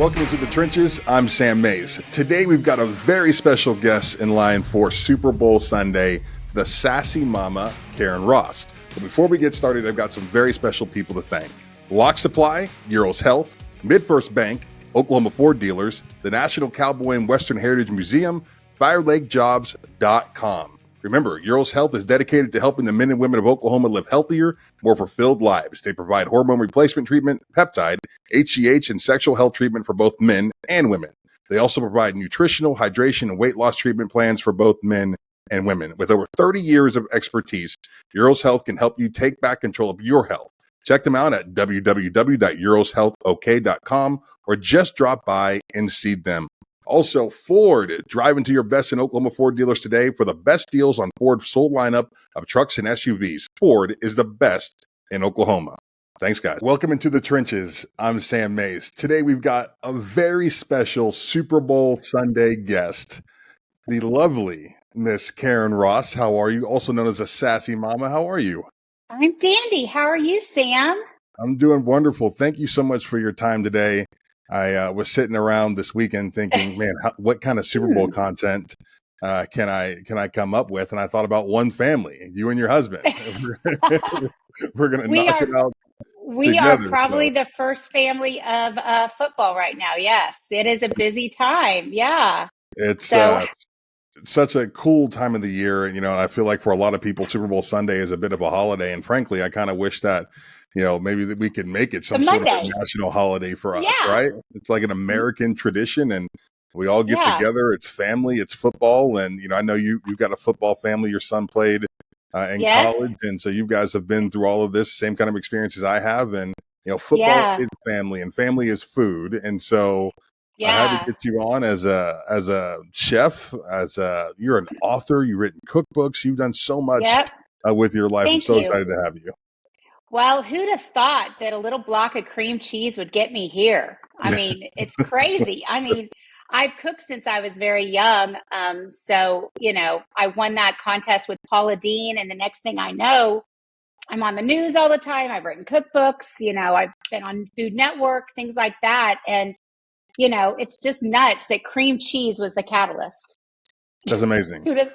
Welcome to the Trenches. I'm Sam Mays. Today we've got a very special guest in line for Super Bowl Sunday, the Sassy Mama, Caryn Ross. But before we get started, I've got some very special people to thank. Lock Supply, Euros Health, MidFirst Bank, Oklahoma Ford Dealers, the National Cowboy and Western Heritage Museum, FireLakeJobs.com. Remember, Euros Health is dedicated to helping the men and women of Oklahoma live healthier, more fulfilled lives. They provide hormone replacement treatment, peptide, HGH, and sexual health treatment for both men and women. They also provide nutritional, hydration, and weight loss treatment plans for both men and women. With over 30 years of expertise, Euros Health can help you take back control of your health. Check them out at www.euroshealthok.com or just drop by and see them. Also, Ford. Drive into your best in Oklahoma Ford dealers today for the best deals on Ford's full lineup of trucks and SUVs. Ford is the best in Oklahoma. Thanks, guys. Welcome into the Trenches. I'm Sam Mays. Today, we've got a very special Super Bowl Sunday guest, the lovely Miss Caryn Ross. How are you? Also known as a Sassy Mama. How are you? I'm dandy. How are you, Sam? I'm doing wonderful. Thank you so much for your time today. I was sitting around this weekend thinking, man, what kind of Super Bowl content can I come up with? And I thought about one family, you and your husband. We're going to knock it out. We together, are probably the first family of football right now. Yes, it is a busy time. Yeah. It's such a cool time of the year. And, I feel like for a lot of people, Super Bowl Sunday is a bit of a holiday. And frankly, I kind of wish that maybe that we could make it some sort of a national holiday for us, right? It's like an American tradition and we all get together. It's family, it's football. And, I know you've got a football family. Your son played in college. And so you guys have been through all of this, same kind of experiences I have. And, football is family and family is food. And so I had to get you on as a chef, you're an author, you've written cookbooks, you've done so much with your life. I'm so excited to have you. Well, who'd have thought that a little block of cream cheese would get me here? I mean, it's crazy. I mean, I've cooked since I was very young. So, I won that contest with Paula Deen. And the next thing I know, I'm on the news all the time. I've written cookbooks. I've been on Food Network, things like that. And, it's just nuts that cream cheese was the catalyst. That's amazing. Who'd have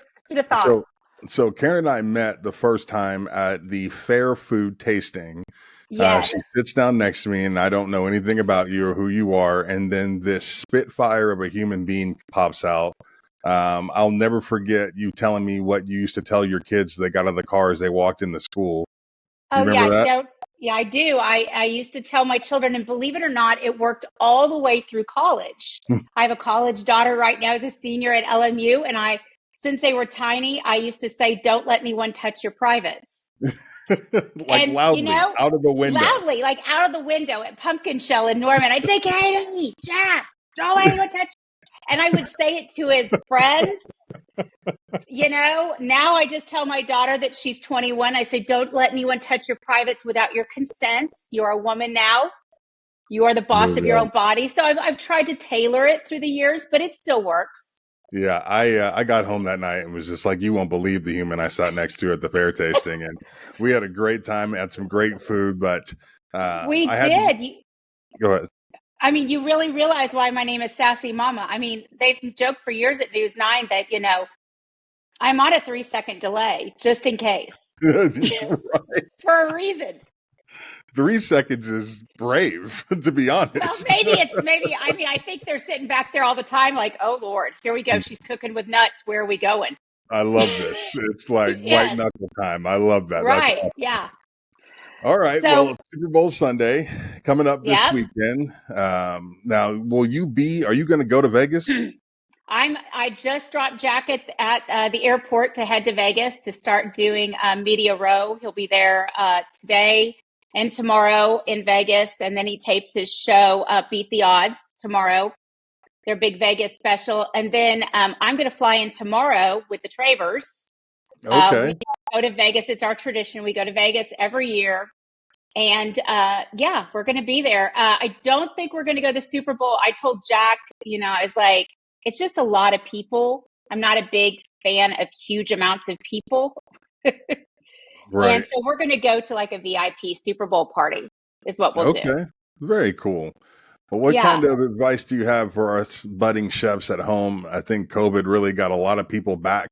thought? So Caryn and I met the first time at the Fair Food Tasting. She sits down next to me and I don't know anything about you or who you are. And then this spitfire of a human being pops out. I'll never forget you telling me what you used to tell your kids as they got out of the car as they walked into school. Oh, yeah. Yeah, I do. I used to tell my children, and believe it or not, it worked all the way through college. I have a college daughter right now, as a senior at LMU. And since they were tiny, I used to say, don't let anyone touch your privates. Loudly, out of the window. Loudly, like out of the window at Pumpkin Shell in Norman. I'd say, Katie, Jack, don't let anyone touch. And I would say it to his friends. Now I just tell my daughter that she's 21. I say, don't let anyone touch your privates without your consent. You're a woman now. You are the boss of your own body. So I've tried to tailor it through the years, but it still works. Yeah, I got home that night and was just like, you won't believe the human I sat next to at the fair tasting. And we had a great time, had some great food, but we did. Go ahead. I mean, you really realize why my name is Sassy Mama. I mean, they've joked for years at News 9 that, I'm on a 3-second delay just in case. Right. For a reason. 3 seconds is brave, to be honest. Well, I think they're sitting back there all the time like, oh, Lord, here we go. She's cooking with nuts. Where are we going? I love this. It's like white knuckle time. I love that. Right. Awesome. Yeah. All right. Well, Super Bowl Sunday coming up this weekend. Now, are you going to go to Vegas? I just dropped Jack at the airport to head to Vegas to start doing Media Row. He'll be there today and tomorrow in Vegas. And then he tapes his show, Beat the Odds, tomorrow. Their big Vegas special. And then I'm going to fly in tomorrow with the Travers. Okay. We go to Vegas. It's our tradition. We go to Vegas every year. And we're going to be there. I don't think we're going to go to the Super Bowl. I told Jack, I was like, it's just a lot of people. I'm not a big fan of huge amounts of people. Right. And so we're going to go to like a VIP Super Bowl party is what we'll do. Okay. Very cool. Well, what Yeah. kind of advice do you have for us budding chefs at home? I think COVID really got a lot of people back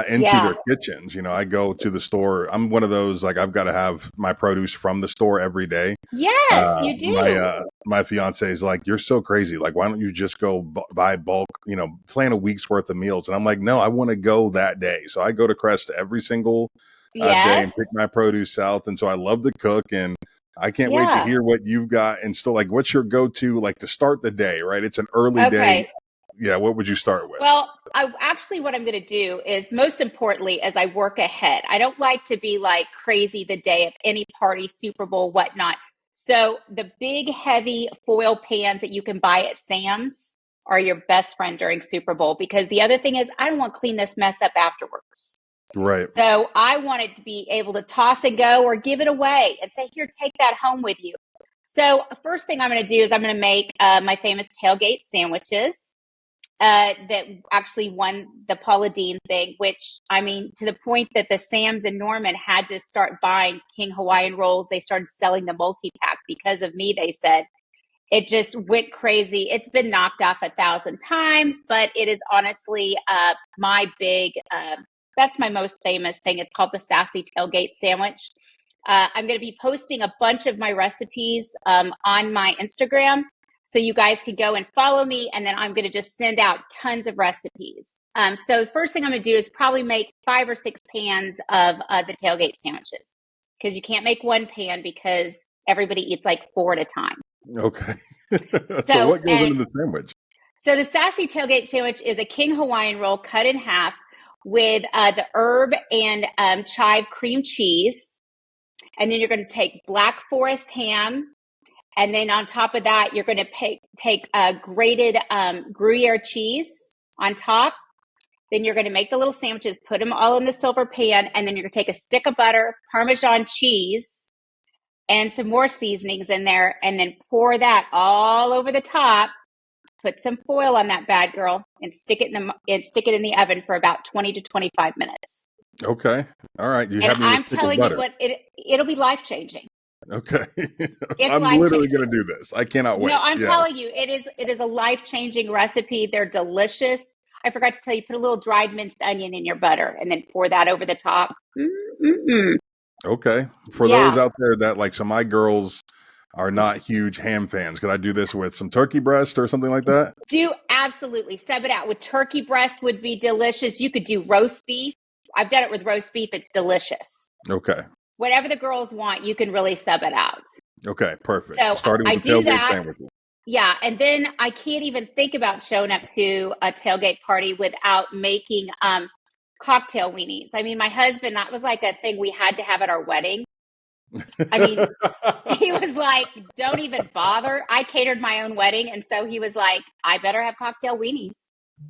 into Yeah. their kitchens. I go to the store. I'm one of those, like, I've got to have my produce from the store every day. Yes, you do. My fiance is like, "You're so crazy. Like, why don't you just go buy bulk, plan a week's worth of meals?" And I'm like, "No, I want to go that day." So I go to Crest every single day Yes. and pick my produce south. And so I love to cook, and I can't wait to Yeah. hear what you've got. And still, like, what's your go-to, like, to start the day, right? It's an early day. Okay. Yeah. What would you start with? Well, what I'm going to do is, most importantly, as I work ahead, I don't like to be like crazy the day of any party, Super Bowl, whatnot. So the big, heavy foil pans that you can buy at Sam's are your best friend during Super Bowl, because the other thing is, I don't want to clean this mess up afterwards. Right. So I wanted to be able to toss and go or give it away and say, here, take that home with you. So first thing I'm going to do is I'm going to make my famous tailgate sandwiches that actually won the Paula Deen thing, which, I mean, to the point that the Sam's in Norman had to start buying King Hawaiian rolls. They started selling the multi-pack because of me, they said. It just went crazy. It's been knocked off 1,000 times, but it is honestly my big, that's my most famous thing. It's called the Sassy Tailgate Sandwich. I'm going to be posting a bunch of my recipes on my Instagram. So you guys can go and follow me, and then I'm going to just send out tons of recipes. So the first thing I'm going to do is probably make 5 or 6 pans of the tailgate sandwiches, because you can't make one pan because everybody eats like 4 at a time. Okay. So what goes into the sandwich? So the Sassy Tailgate Sandwich is a King Hawaiian roll cut in half with the herb and chive cream cheese. And then you're going to take Black Forest ham. And then on top of that, you're going to take grated Gruyere cheese on top. Then you're going to make the little sandwiches, put them all in the silver pan. And then you're going to take a stick of butter, Parmesan cheese, and some more seasonings in there. And then pour that all over the top. Put some foil on that bad girl and stick it in the oven for about 20 to 25 minutes. Okay. All right. You have me I'm with stick telling of butter. you what, it'll be life-changing. Okay. I'm literally going to do this. I cannot wait. No, I'm telling you, it is a life-changing recipe. They're delicious. I forgot to tell you, put a little dried minced onion in your butter and then pour that over the top. Okay. For those out there that like, so my girls are not huge ham fans. Could I do this with some turkey breast or something like that? Do absolutely. Sub it out with turkey breast would be delicious. You could do roast beef. I've done it with roast beef. It's delicious. Okay. Whatever the girls want, you can really sub it out. Okay, perfect. So starting with the tailgate sandwiches. Yeah, and then I can't even think about showing up to a tailgate party without making cocktail weenies. I mean, my husband, that was like a thing we had to have at our wedding. I mean, he was like, don't even bother. I catered my own wedding. And so he was like, I better have cocktail weenies.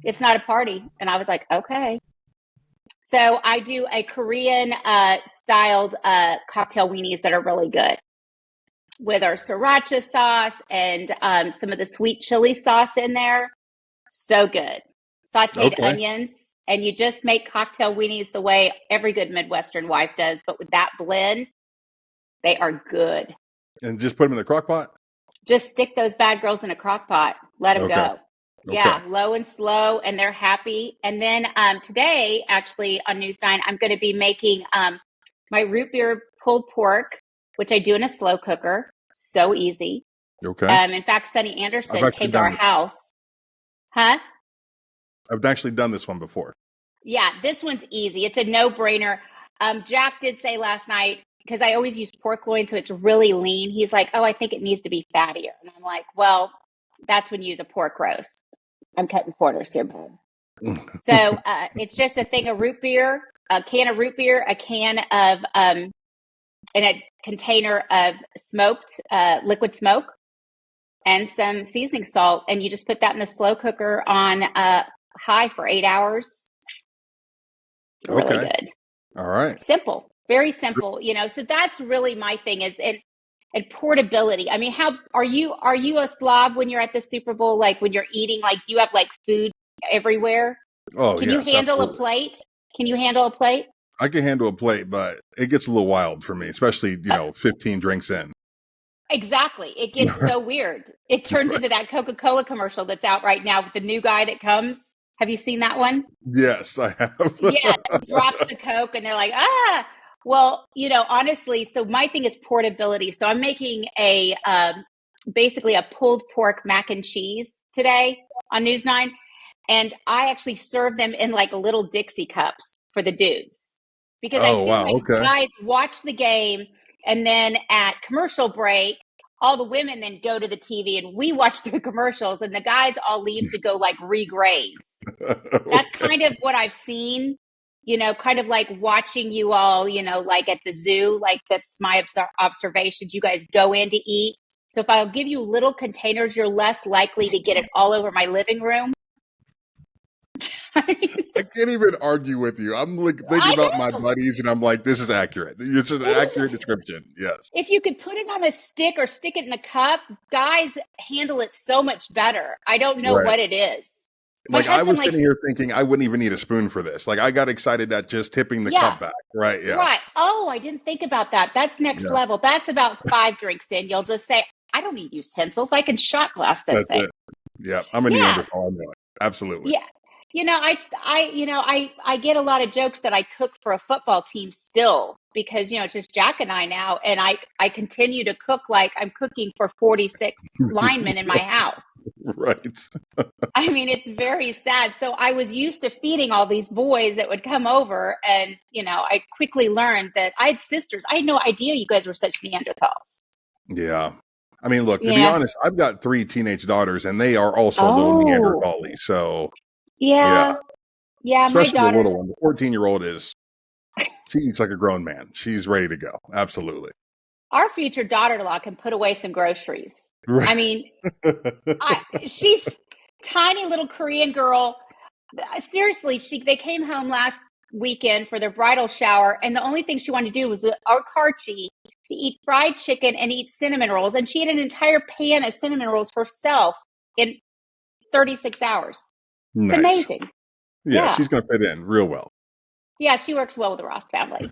It's not a party. And I was like, okay. So I do a Korean styled cocktail weenies that are really good with our sriracha sauce and some of the sweet chili sauce in there. So good. Sauteed onions. And you just make cocktail weenies the way every good Midwestern wife does. But with that blend, they are good. And just put them in the crock pot? Just stick those bad girls in a crock pot. Let them go. Yeah, low and slow, and they're happy. And then today, actually, on News 9, I'm going to be making my root beer pulled pork, which I do in a slow cooker. So easy. Okay. In fact, Sunny Anderson came to our house. Huh? I've actually done this one before. Yeah, this one's easy. It's a no-brainer. Jack did say last night, because I always use pork loin, so it's really lean. He's like, oh, I think it needs to be fattier. And I'm like, well, that's when you use a pork roast. I'm cutting quarters here, bud. So it's just a thing of root beer, a can of root beer, a can of, and a container of smoked, liquid smoke, and some seasoning salt. And you just put that in the slow cooker on high for 8 hours. Really good. All right. Simple. Very simple, so that's really my thing is, and portability. I mean, how are you a slob when you're at the Super Bowl? Like when you're eating, like do you have like food everywhere? Oh, Can you handle a plate? Can you handle a plate? I can handle a plate, but it gets a little wild for me, especially, 15 drinks in. Exactly. It gets so weird. It turns into that Coca-Cola commercial that's out right now with the new guy that comes. Have you seen that one? Yes, I have. Yeah, drops the Coke and they're like, ah. Well, honestly, so my thing is portability. So I'm making basically a pulled pork mac and cheese today on News 9. And I actually serve them in like little Dixie cups for the dudes because I Oh, feel wow. like Okay. guys watch the game and then at commercial break, all the women then go to the TV and we watch the commercials and the guys all leave to go like regraze. That's Okay. kind of what I've seen, kind of like watching you all, like at the zoo, like that's my observations. You guys go in to eat. So if I'll give you little containers, you're less likely to get it all over my living room. I can't even argue with you. I'm like thinking I about my know. buddies, and I'm like, this is accurate. It's an It is. accurate description. Yes. If you could put it on a stick or stick it in a cup, guys handle it so much better. I don't know Right. what it is. My Like I husband was likes, sitting here thinking I wouldn't even need a spoon for this. Like I got excited at just tipping the yeah, cup back. Right. Yeah. right. Oh, I didn't think about that. That's next Yeah. level. That's about 5 drinks in. You'll just say, I don't need utensils. I can shot glass this That's thing. it. Yeah. I'm a Yes. Neanderthal. I know it. Absolutely. Yeah. I get a lot of jokes that I cook for a football team still because, it's just Jack and I now. And I continue to cook like I'm cooking for 46 linemen in my house. Right. I mean, it's very sad. So I was used to feeding all these boys that would come over. And, I quickly learned that I had sisters. I had no idea you guys were such Neanderthals. Yeah. I mean, look, to be Yeah. honest, I've got 3 teenage daughters and they are also a little Oh, Neanderthal-y. So yeah, yeah. Yeah. My especially the little daughters, one. The 14-year-old she eats like a grown man. She's ready to go. Absolutely. our future daughter-in-law can put away some groceries. I Right. mean, she's tiny little Korean girl. Seriously, they came home last weekend for their bridal shower, and the only thing she wanted to do was our Karchi to eat fried chicken and eat cinnamon rolls, and she ate an entire pan of cinnamon rolls herself in 36 hours. It's Nice. amazing. Yeah, she's going to fit in real well. Yeah, she works well with the Ross family.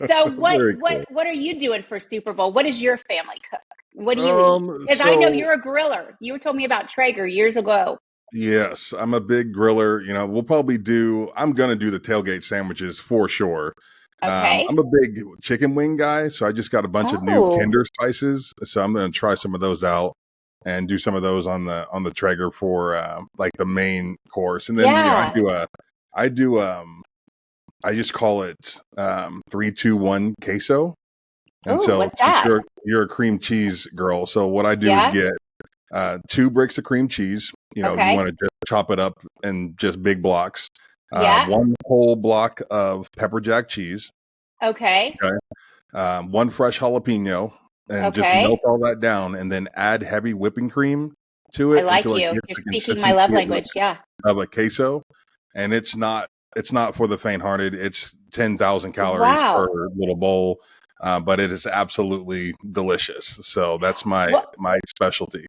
So what are you doing for Super Bowl? What does your family cook? What do you eat? Because I know you're a griller. You told me about Traeger years ago. Yes, I'm a big griller. I'm going to do the tailgate sandwiches for sure. Okay. I'm a big chicken wing guy, so I just got a bunch of new Kinder spices. So I'm going to try some of those out and do some of those on the Traeger for like the main course. And then I just call it 3-2-1 queso. And so what's since that? you're a cream cheese girl, so what I do is get 2 bricks of cream cheese. You want to just chop it up in just big blocks. 1 whole block of pepper jack cheese. Okay. 1 fresh jalapeno, and just melt all that down, and then add heavy whipping cream to it. I like until you. You're speaking my love language. Yeah. Of a queso, and it's not for the faint-hearted. It's 10,000 calories per little bowl, but it is absolutely delicious. So that's my specialty.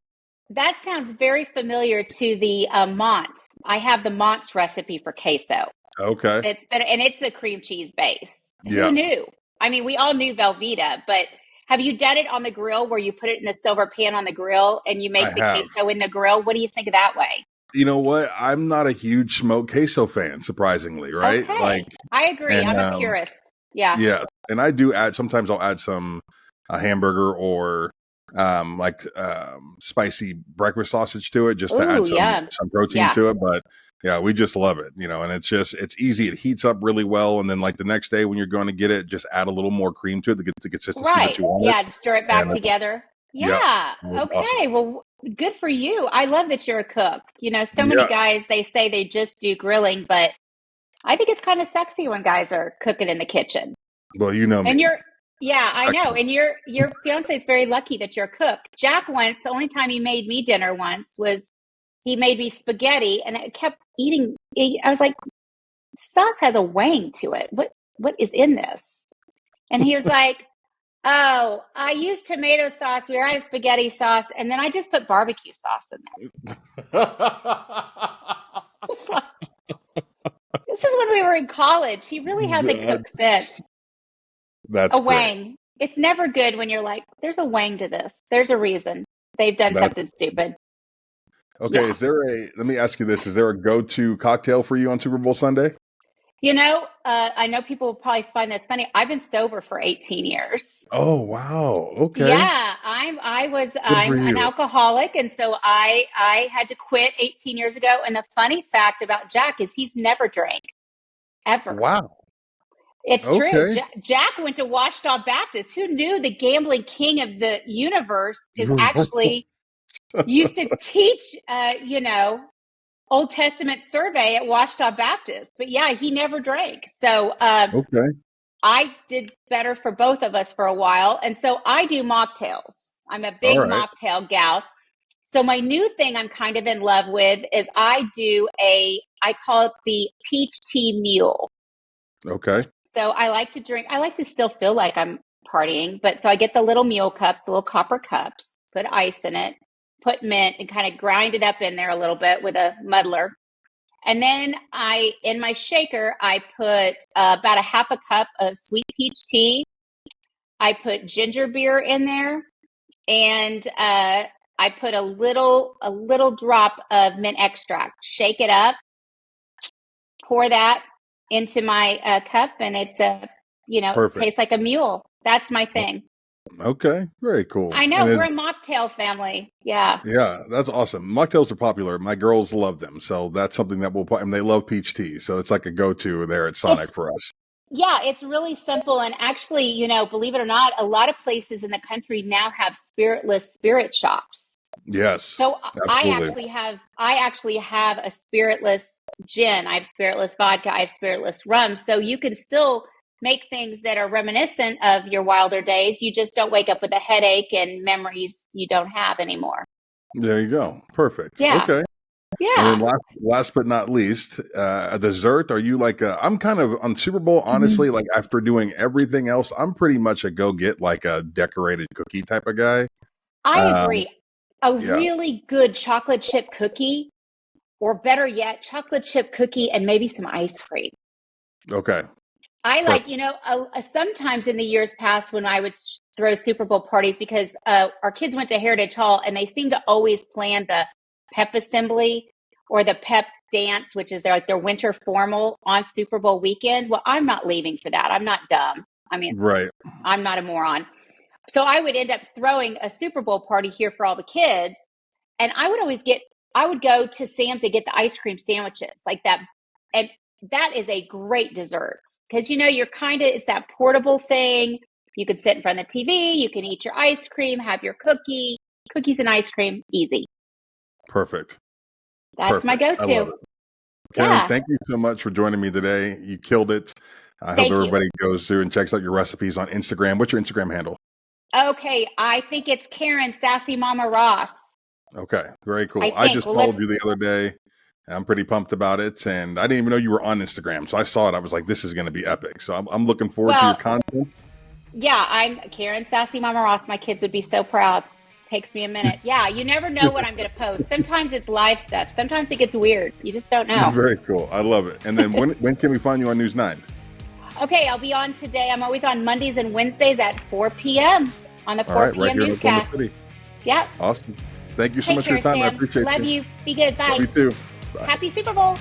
That sounds very familiar to the Mont's. I have the Mont's recipe for queso. Okay. It's a cream cheese base. Yeah. Who knew? I mean, we all knew Velveeta, but have you done it on the grill where you put it in a silver pan on the grill and you make the queso in the grill? What do you think of that way? You know what? I'm not a huge smoked queso fan, surprisingly, right? Okay. Like I agree. I'm a purist. Yeah. Yeah. And I do sometimes I'll add a hamburger or spicy breakfast sausage to it just to add some protein to it. But yeah, we just love it, and it's easy. It heats up really well. And then like the next day when you're going to get it, just add a little more cream to it to get the consistency that you want. Yeah. Stir it back together. Yeah. Okay. Awesome. Well, good for you. I love that you're a cook. So many guys, they say they just do grilling, but I think it's kind of sexy when guys are cooking in the kitchen. Well, you know me. And I know. And your fiance is very lucky that you're a cook. Jack once, the only time he made me dinner once was he made me spaghetti and I kept eating. I was like, sauce has a wang to it. What is in this? And he was like, oh, I used tomato sauce. We were out of spaghetti sauce. And then I just put barbecue sauce in there. It's like, this is when we were in college. He really hasn't cooked since. That's a wang. It's never good when you're like, there's a wang to this. There's a reason. They've done something stupid. Okay, yeah. Let me ask you this, is there a go-to cocktail for you on Super Bowl Sunday? I know people will probably find this funny. I've been sober for 18 years. Oh, wow. Okay. Yeah, I'm an alcoholic, and so I had to quit 18 years ago. And the funny fact about Jack is he's never drank, ever. Wow. It's true. Jack went to Ouachita Baptist. Who knew the gambling king of the universe is actually used to teach, Old Testament survey at Ouachita Baptist. But yeah, he never drank. So I did better for both of us for a while. And so I do mocktails. I'm a big mocktail gal. So my new thing I'm kind of in love with is I call it the peach tea mule. Okay. So I like to still feel like I'm partying. But so I get the little mule cups, the little copper cups, put ice in it, put mint, and kind of grind it up in there a little bit with a muddler. And then in my shaker, I put about a half a cup of sweet peach tea. I put ginger beer in there, and I put a little drop of mint extract. Shake it up, pour that into my cup, and it's it tastes like a mule. That's my thing. Okay, very cool. I know, we're a mocktail family. Yeah. Yeah, that's awesome. Mocktails are popular. My girls love them. So that's something that and they love peach tea. So it's like a go-to there at Sonic for us. Yeah, it's really simple. And actually, believe it or not, a lot of places in the country now have spiritless spirit shops. Yes. So absolutely. I actually have a spiritless gin. I have spiritless vodka. I have spiritless rum. So you can still make things that are reminiscent of your wilder days. You just don't wake up with a headache and memories you don't have anymore. There you go. Perfect. Yeah. Okay. Yeah. And then last but not least, a dessert. Are you like I'm kind of on Super Bowl, honestly, like after doing everything else, I'm pretty much a go get like a decorated cookie type of guy. I agree. Really good chocolate chip cookie, or better yet, chocolate chip cookie and maybe some ice cream. Okay. I like, sometimes in the years past when I would throw Super Bowl parties, because our kids went to Heritage Hall and they seem to always plan the pep assembly or the pep dance, which is their winter formal on Super Bowl weekend. Well, I'm not leaving for that. I'm not dumb. I mean, I'm not a moron. So I would end up throwing a Super Bowl party here for all the kids. And I would go to Sam's and get the ice cream sandwiches like that. And that is a great dessert because, it's that portable thing. You can sit in front of the TV, you can eat your ice cream, have your cookies and ice cream, easy. Perfect. That's my go-to. Caryn, thank you so much for joining me today. You killed it. I hope everybody goes through and checks out your recipes on Instagram. What's your Instagram handle? Okay, I think it's Caryn Sassy Mama Ross. Okay, very cool. I just followed you the other day. I'm pretty pumped about it, and I didn't even know you were on Instagram. So I saw it. I was like, this is going to be epic. So I'm looking forward to your content. Yeah, I'm Caryn Sassy Mama Ross. My kids would be so proud. Takes me a minute. Yeah, you never know what I'm going to post. Sometimes it's live stuff. Sometimes it gets weird. You just don't know. Very cool. I love it. And then when can we find you on News 9? Okay, I'll be on today. I'm always on Mondays and Wednesdays at 4 p.m. on the 4 p.m. newscast. Yeah. Awesome. Thank you so much for your time. Sam. I appreciate it. Love you. Be good. Bye. Love you too. Bye. Happy Super Bowl.